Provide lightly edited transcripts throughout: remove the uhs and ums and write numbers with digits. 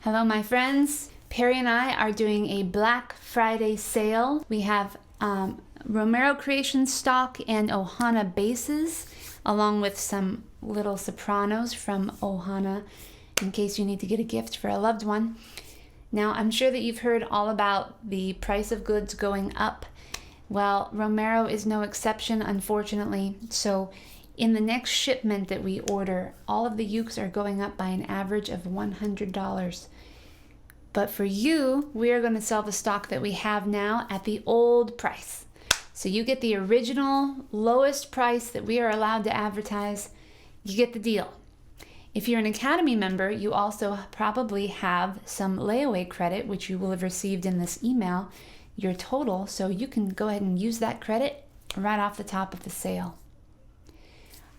Hello, my friends. Perry and I are doing a Black Friday sale. We have Romero Creation stock and Ohana basses, along with some little Sopranos from Ohana, in case you need to get a gift for a loved one. Now, I'm sure that you've heard all about the price of goods going up. Well, Romero is no exception, unfortunately. So in the next shipment that we order, all of the ukes are going up by an average of $100. But for you, we are going to sell the stock that we have now at the old price. So you get the original lowest price that we are allowed to advertise. You get the deal. If you're an Academy member, you also probably have some layaway credit, which you will have received in this email, your total, so you can go ahead and use that credit right off the top of the sale.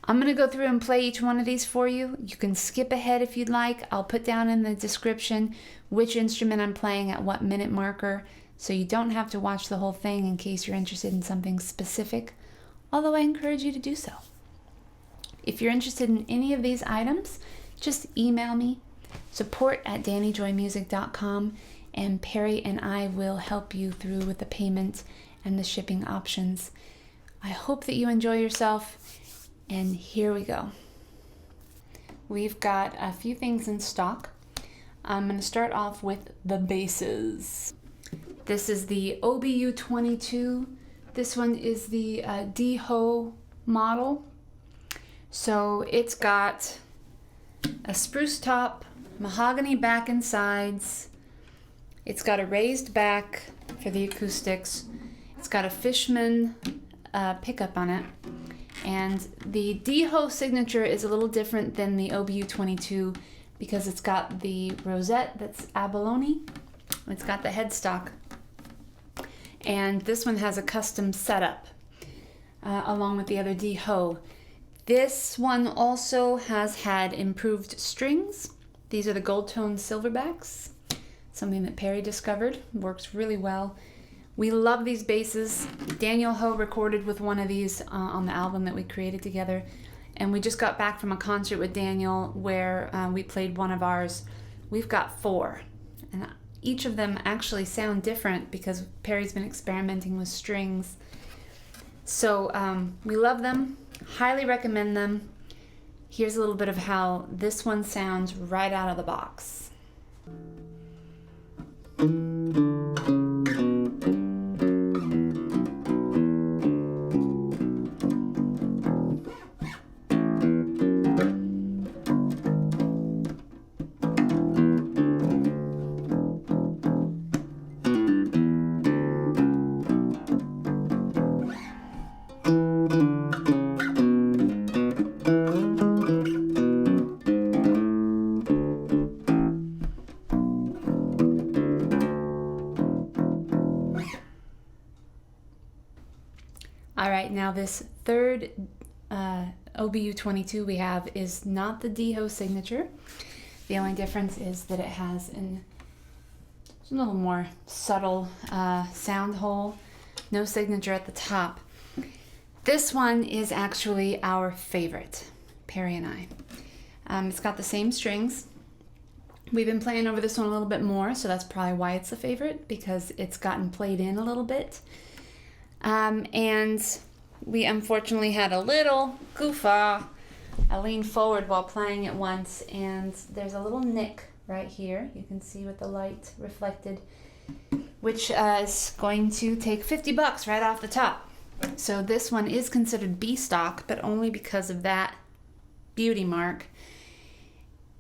I'm going to go through and play each one of these for you. You can skip ahead if you'd like. I'll put down in the description which instrument I'm playing at what minute marker, so you don't have to watch the whole thing in case you're interested in something specific, although I encourage you to do so. If you're interested in any of these items, just email me, support@dannyjoymusic.com, and Perry and I will help you through with the payment and the shipping options. I hope that you enjoy yourself. And here we go. We've got a few things in stock. I'm going to start off with the basses. This is the OBU-22. This one is the D-Ho model. So it's got a spruce top, mahogany back and sides. It's got a raised back for the acoustics. It's got a Fishman pickup on it. And the D-Ho signature is a little different than the OBU-22 because it's got the rosette that's abalone. It's got the headstock. And this one has a custom setup along with the other D-Ho. This one also has had improved strings. These are the gold tone silverbacks, something that Perry discovered. Works really well. We love these basses. Daniel Ho recorded with one of these on the album that we created together. And we just got back from a concert with Daniel where we played one of ours. We've got 4. And each of them actually sound different because Perry's been experimenting with strings. So we love them, highly recommend them. Here's a little bit of how this one sounds right out of the box. All right, now this third OBU-22 we have is not the D-Ho signature. The only difference is that it has a little more subtle sound hole, no signature at the top. This one is actually our favorite, Perry and I. It's got the same strings. We've been playing over this one a little bit more, so that's probably why it's a favorite, because it's gotten played in a little bit. And we unfortunately had a little goof-off. I leaned forward while playing it once, and there's a little nick right here. You can see with the light reflected, which is going to take $50 right off the top. So this one is considered B stock, but only because of that beauty mark.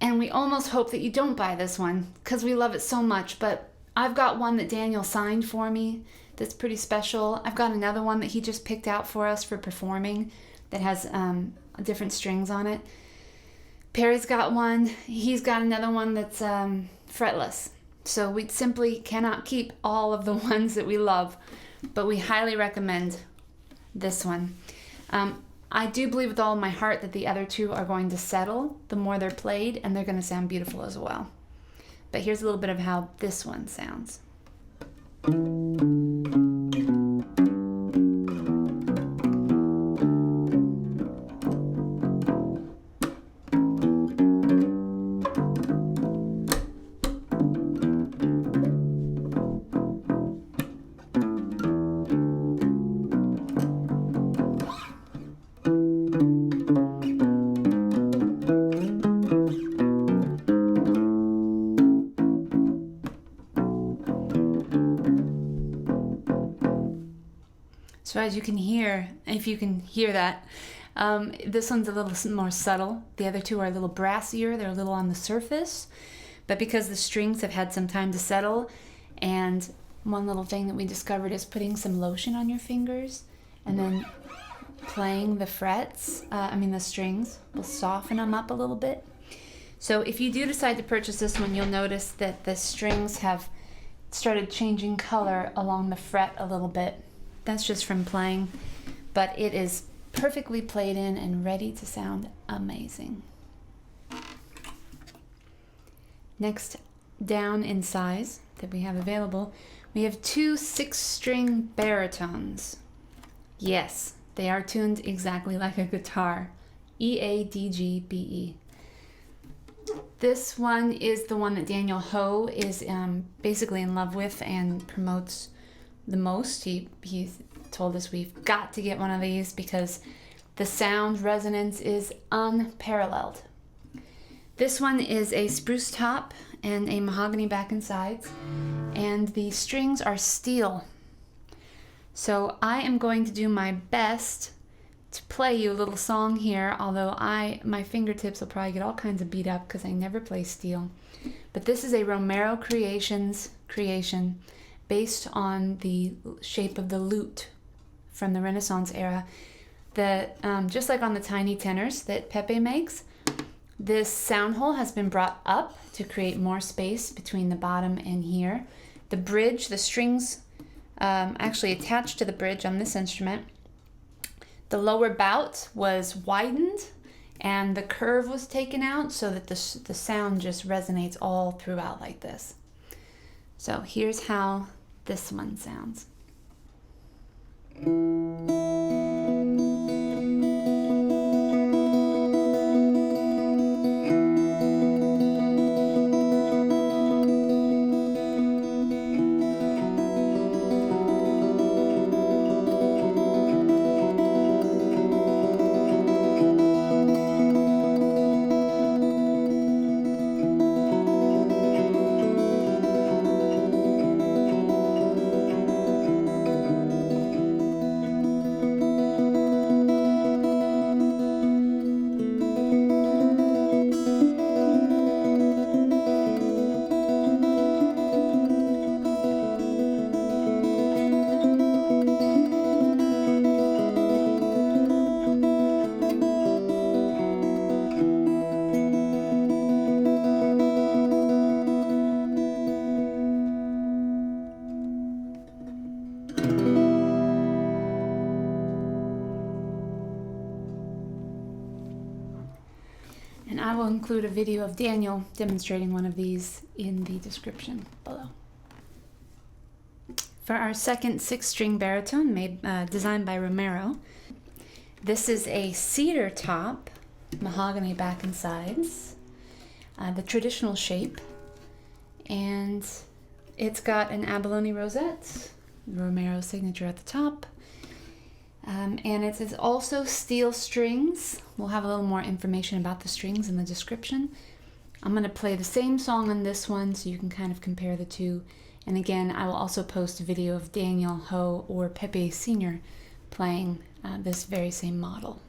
And we almost hope that you don't buy this one because we love it so much, but I've got one that Daniel signed for me that's pretty special. I've got another one that he just picked out for us for performing that has different strings on it. Perry's got one. He's got another one that's fretless. So we simply cannot keep all of the ones that we love, but we highly recommend this one. I do believe with all of my heart that the other two are going to settle the more they're played, and they're going to sound beautiful as well. But here's a little bit of how this one sounds. So as you can hear, if you can hear that, this one's a little more subtle. The other two are a little brassier. They're a little on the surface. But because the strings have had some time to settle, and one little thing that we discovered is putting some lotion on your fingers and then playing the frets, the strings, will soften them up a little bit. So if you do decide to purchase this one, you'll notice that the strings have started changing color along the fret a little bit. That's just from playing, but it is perfectly played in and ready to sound amazing. Next down in size that we have available, we have two 6-string baritones. Yes, they are tuned exactly like a guitar. E-A-D-G-B-E. This one is the one that Daniel Ho is basically in love with and promotes the most. He told us we've got to get one of these because the sound resonance is unparalleled. This one is a spruce top and a mahogany back and sides, and the strings are steel. So I am going to do my best to play you a little song here, although my fingertips will probably get all kinds of beat up because I never play steel. But this is a Romero Creations creation based on the shape of the lute from the Renaissance era. Just like on the tiny tenors that Pepe makes, this sound hole has been brought up to create more space between the bottom and here. The bridge, the strings actually attached to the bridge on this instrument. The lower bout was widened and the curve was taken out so that the sound just resonates all throughout like this. So here's how this one sounds. And I will include a video of Daniel demonstrating one of these in the description below. For our second 6-string baritone, designed by Romero, this is a cedar top, mahogany back and sides, the traditional shape, and it's got an abalone rosette, Romero signature at the top, and it is also steel strings. We'll have a little more information about the strings in the description. I'm going to play the same song on this one so you can kind of compare the two. And again, I will also post a video of Daniel Ho or Pepe Sr. playing this very same model.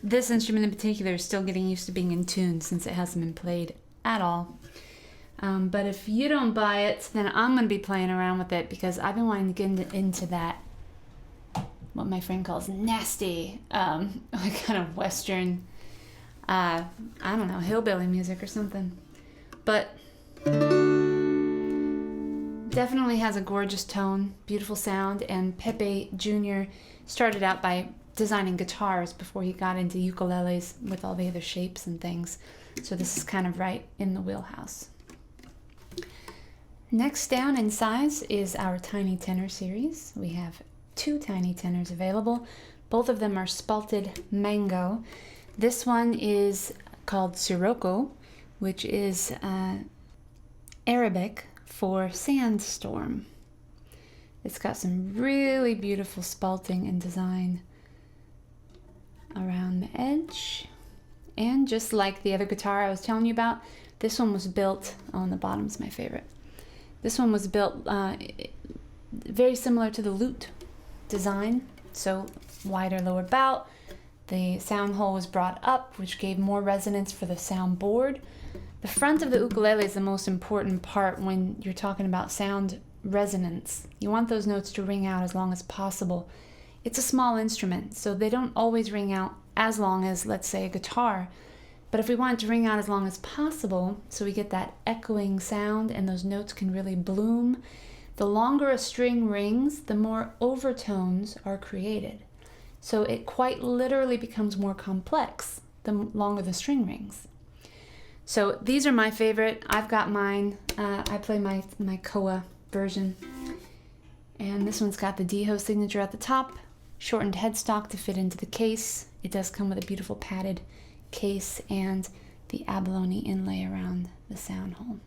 This instrument in particular is still getting used to being in tune since it hasn't been played at all. But if you don't buy it, then I'm going to be playing around with it because I've been wanting to get into that, what my friend calls nasty, like kind of Western, I don't know, hillbilly music or something. But definitely has a gorgeous tone, beautiful sound, and Pepe Jr. started out by designing guitars before he got into ukuleles with all the other shapes and things. So this is kind of right in the wheelhouse. Next down in size is our Tiny Tenor series. We have 2 Tiny Tenors available. Both of them are Spalted Mango. This one is called Sirocco, which is Arabic for sandstorm. It's got some really beautiful spalting and design around the edge. And just like the other guitar I was telling you about, this one was built, oh, and the bottom's my favorite. This one was built very similar to the lute design, so wider lower bout. The sound hole was brought up, which gave more resonance for the sound board. The front of the ukulele is the most important part when you're talking about sound resonance. You want those notes to ring out as long as possible. It's a small instrument, so they don't always ring out as long as, let's say, a guitar. But if we want it to ring out as long as possible, so we get that echoing sound and those notes can really bloom, the longer a string rings, the more overtones are created. So it quite literally becomes more complex the longer the string rings. So these are my favorite. I've got mine. I play my Koa version. And this one's got the Deho signature at the top, shortened headstock to fit into the case. It does come with a beautiful padded case and the abalone inlay around the sound hole.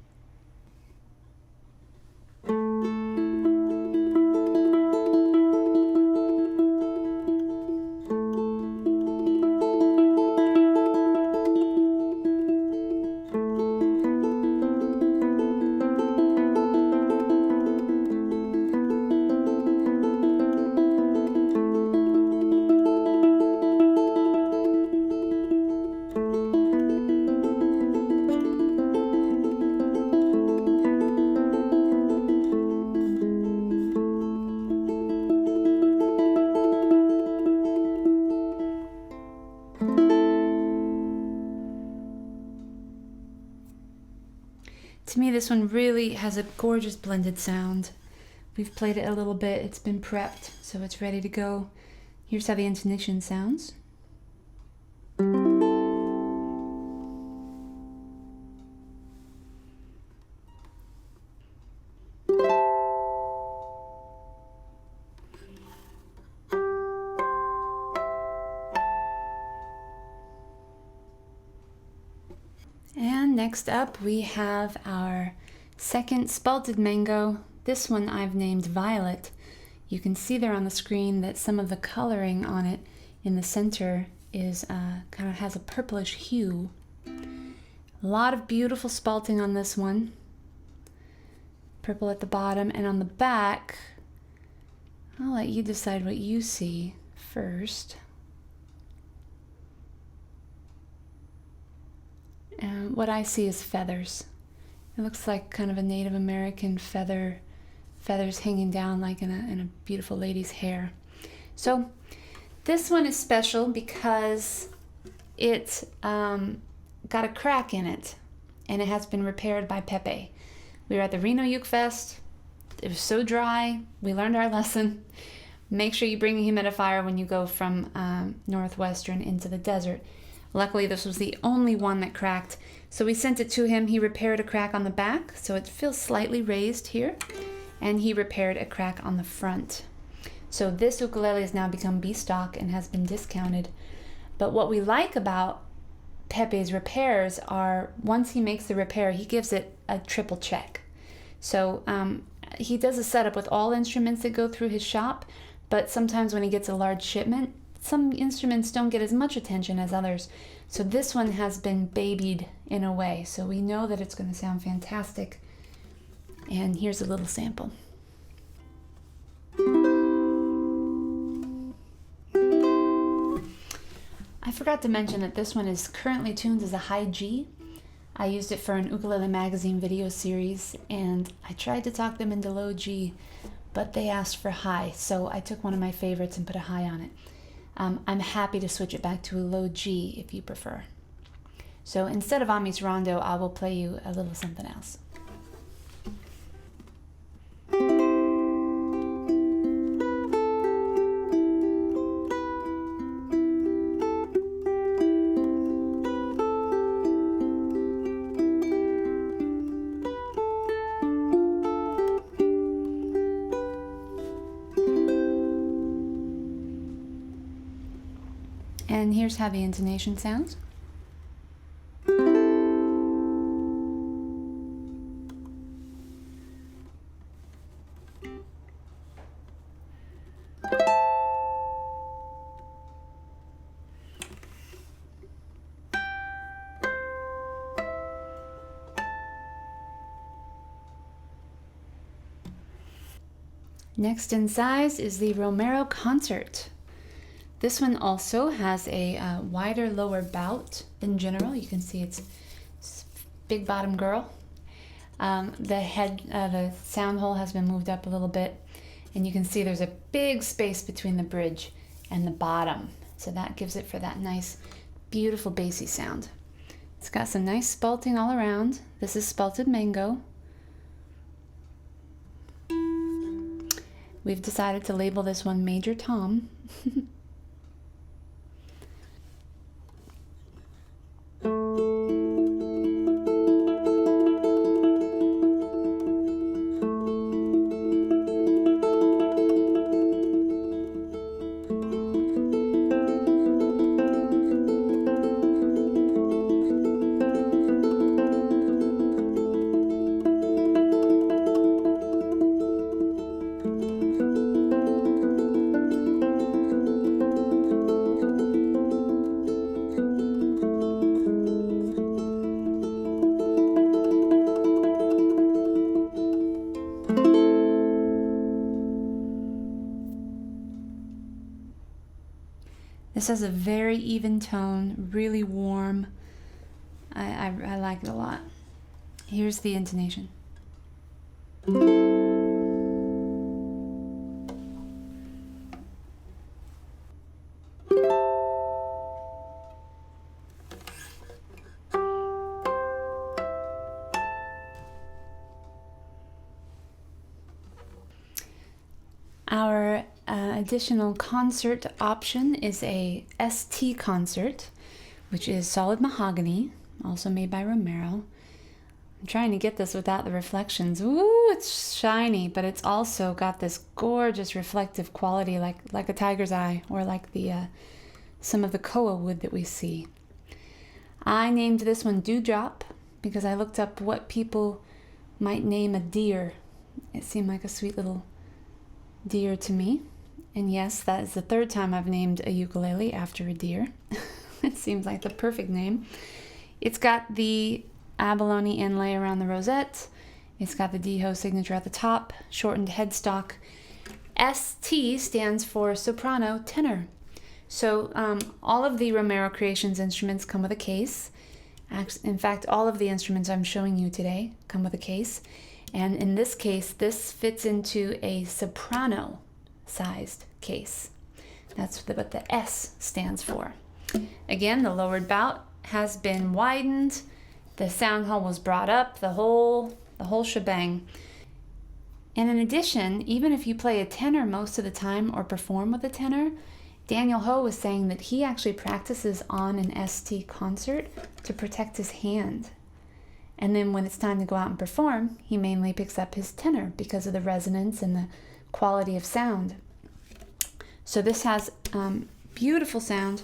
To me, this one really has a gorgeous blended sound. We've played it a little bit, it's been prepped, so it's ready to go. Here's how the intonation sounds. And next up we have our second Spalted Mango. This one I've named Violet. You can see there on the screen that some of the coloring on it in the center is kind of has a purplish hue. A lot of beautiful spalting on this one. Purple at the bottom, and on the back, I'll let you decide what you see first. What I see is feathers. It looks like kind of a Native American feathers hanging down like in a beautiful lady's hair. So this one is special because it got a crack in it, and it has been repaired by Pepe. We were at the Reno Uke Fest. It was so dry. We learned our lesson. Make sure you bring a humidifier when you go from Northwestern into the desert. Luckily, this was the only one that cracked, so we sent it to him. He repaired a crack on the back, so it feels slightly raised here, and he repaired a crack on the front. So this ukulele has now become B-stock and has been discounted. But what we like about Pepe's repairs are, once he makes the repair, he gives it a triple check. So he does a setup with all instruments that go through his shop, but sometimes when he gets a large shipment, some instruments don't get as much attention as others. So this one has been babied in a way, so we know that it's going to sound fantastic. And here's a little sample. I forgot to mention that this one is currently tuned as a high G. I used it for an Ukulele Magazine video series, and I tried to talk them into low G, but they asked for high, so I took one of my favorites and put a high on it. I'm happy to switch it back to a low G if you prefer. So instead of Ami's Rondo, I will play you a little something else. And here's how the intonation sounds. Next in size is the Romero Concert. This one also has a wider lower bout than general. You can see it's big bottom girl. The sound hole has been moved up a little bit, and you can see there's a big space between the bridge and the bottom. So that gives it for that nice, beautiful bassy sound. It's got some nice spalting all around. This is spalted mango. We've decided to label this one Major Tom. This has a very even tone, really warm. I like it a lot. Here's the intonation. Our additional concert option is a STConcert, which is solid mahogany, also made by Romero. I'm trying to get this without the reflections. Ooh, it's shiny, but it's also got this gorgeous reflective quality like a tiger's eye, or like the some of the koa wood that we see. I named this one Dewdrop because I looked up what people might name a deer. It seemed like a sweet little deer to me. And yes, that is the third time I've named a ukulele after a deer. It seems like the perfect name. It's got the abalone inlay around the rosette. It's got the D-Ho signature at the top, shortened headstock. ST stands for soprano tenor. So all of the Romero Creations instruments come with a case. In fact, all of the instruments I'm showing you today come with a case. And in this case, this fits into a soprano sized case. That's what the S stands for. Again, the lowered bout has been widened. The sound hole was brought up, the whole shebang. And in addition, even if you play a tenor most of the time or perform with a tenor, Daniel Ho was saying that he actually practices on an STConcert to protect his hand. And then when it's time to go out and perform, he mainly picks up his tenor because of the resonance and the quality of sound. So this has beautiful sound,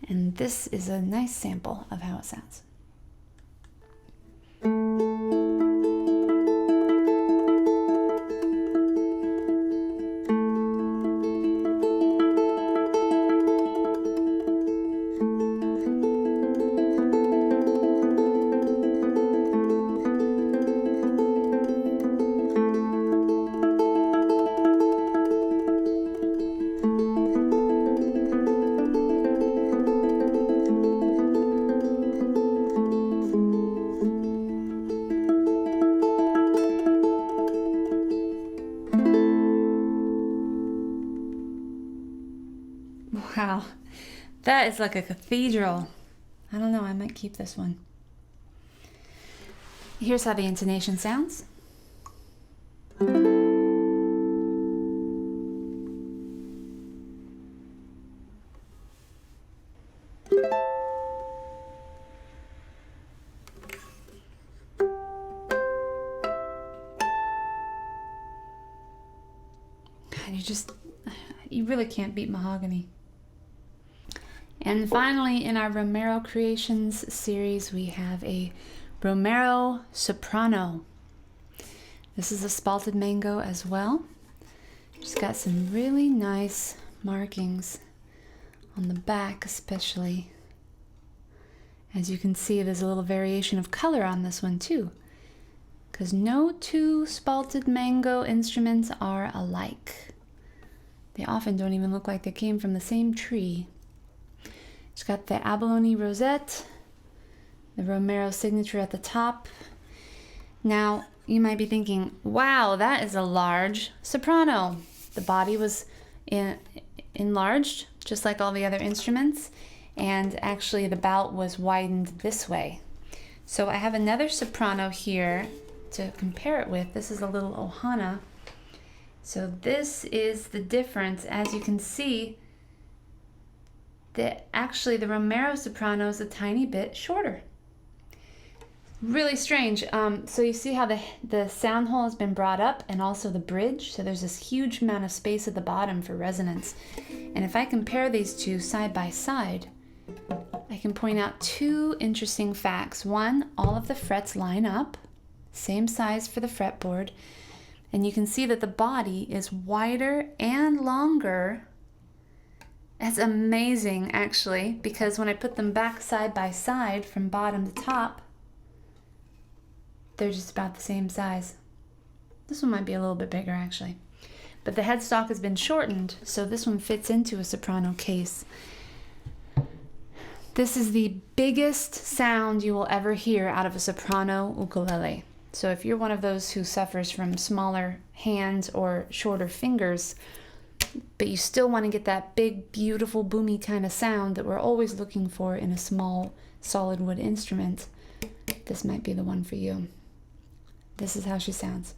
and this is a nice sample of how it sounds. That is like a cathedral. I don't know, I might keep this one. Here's how the intonation sounds. You really can't beat Mahogany. And finally, in our Romero Creations series, we have a Romero Soprano. This is a spalted mango as well. It's got some really nice markings on the back especially. As you can see, there's a little variation of color on this one too, because no two spalted mango instruments are alike. They often don't even look like they came from the same tree. It's got the abalone rosette, the Romero signature at the top. Now, you might be thinking, wow, that is a large soprano. The body was enlarged, just like all the other instruments, and actually the bout was widened this way. So I have another soprano here to compare it with. This is a little Ohana. So this is the difference. As you can see, that actually the Romero Soprano is a tiny bit shorter. Really strange. So you see how the sound hole has been brought up, and also the bridge. So there's this huge amount of space at the bottom for resonance. And if I compare these two side by side, I can point out two interesting facts. One, all of the frets line up, same size for the fretboard. And you can see that the body is wider and longer. That's amazing, actually, because when I put them back side by side from bottom to top, they're just about the same size. This one might be a little bit bigger, actually. But the headstock has been shortened, so this one fits into a soprano case. This is the biggest sound you will ever hear out of a soprano ukulele. So if you're one of those who suffers from smaller hands or shorter fingers, but you still want to get that big, beautiful, boomy kind of sound that we're always looking for in a small, solid wood instrument, this might be the one for you. This is how she sounds.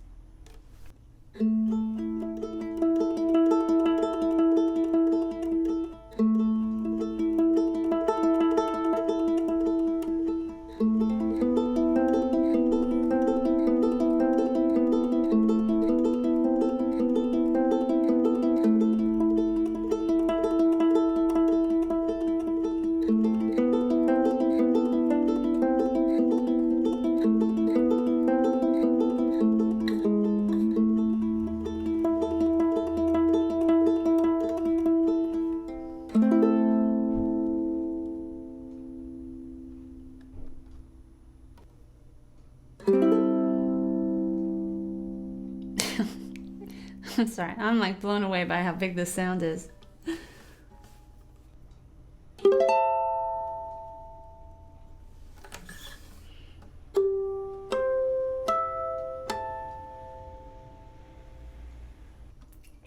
I'm sorry, I'm like blown away by how big this sound is.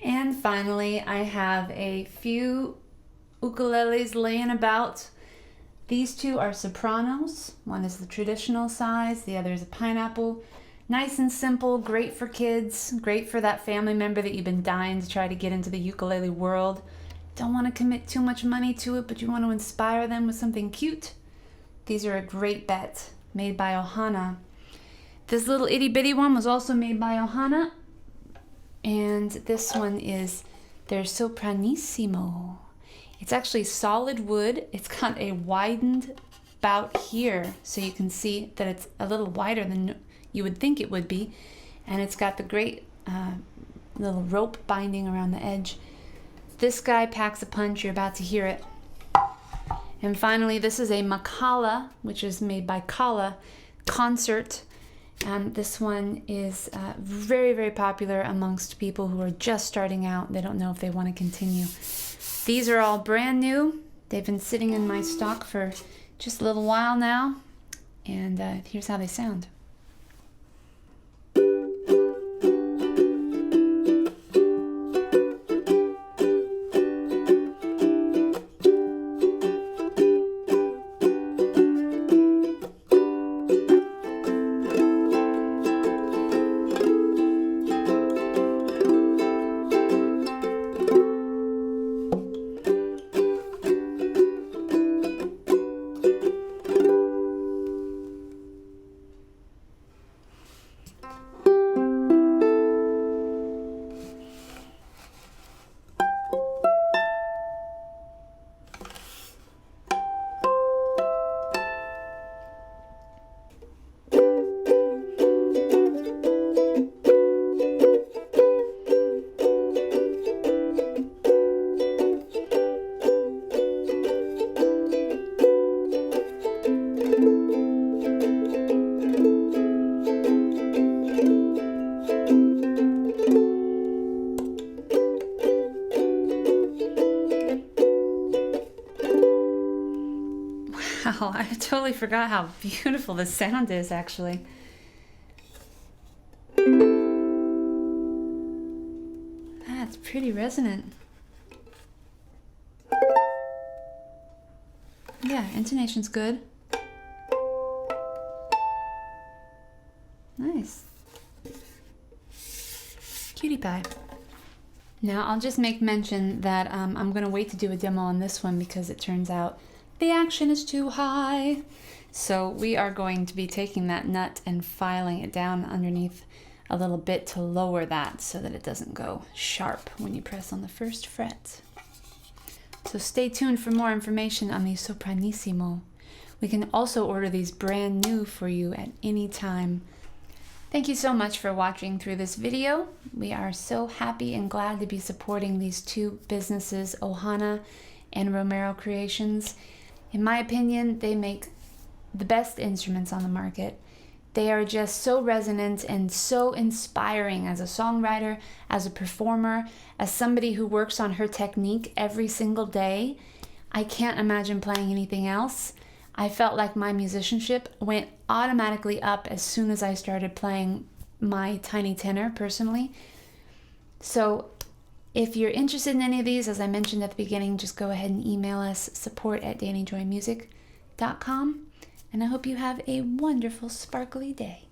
And finally, I have a few ukuleles laying about. These two are Sopranos. One is the traditional size, the other is a pineapple. Nice and simple, great for kids, great for that family member that you've been dying to try to get into the ukulele world. Don't want to commit too much money to it, but you want to inspire them with something cute. These are a great bet, made by Ohana. This little itty bitty one was also made by Ohana. And this one is their Sopranissimo. It's actually solid wood. It's got a widened bout here, so you can see that it's a little wider than you would think it would be. And it's got the great little rope binding around the edge. This guy packs a punch. You're about to hear it. And finally, this is a Makala, which is made by Kala Concert. This one is very, very popular amongst people who are just starting out. They don't know if they want to continue. These are all brand new. They've been sitting in my stock for just a little while now. And here's how they sound. Wow, I totally forgot how beautiful the sound is, actually. That's pretty resonant. Yeah, intonation's good. Nice. Cutie pie. Now I'll just make mention that I'm going to wait to do a demo on this one because it turns out the action is too high. So we are going to be taking that nut and filing it down underneath a little bit to lower that so that it doesn't go sharp when you press on the first fret. So stay tuned for more information on the Sopranissimo. We can also order these brand new for you at any time. Thank you so much for watching through this video. We are so happy and glad to be supporting these two businesses, Ohana and Romero Creations. In my opinion, they make the best instruments on the market. They are just so resonant and so inspiring as a songwriter, as a performer, as somebody who works on her technique every single day. I can't imagine playing anything else. I felt like my musicianship went automatically up as soon as I started playing my tiny tenor personally. So if you're interested in any of these, as I mentioned at the beginning, just go ahead and email us, support@DannyJoymusic.com. And I hope you have a wonderful, sparkly day.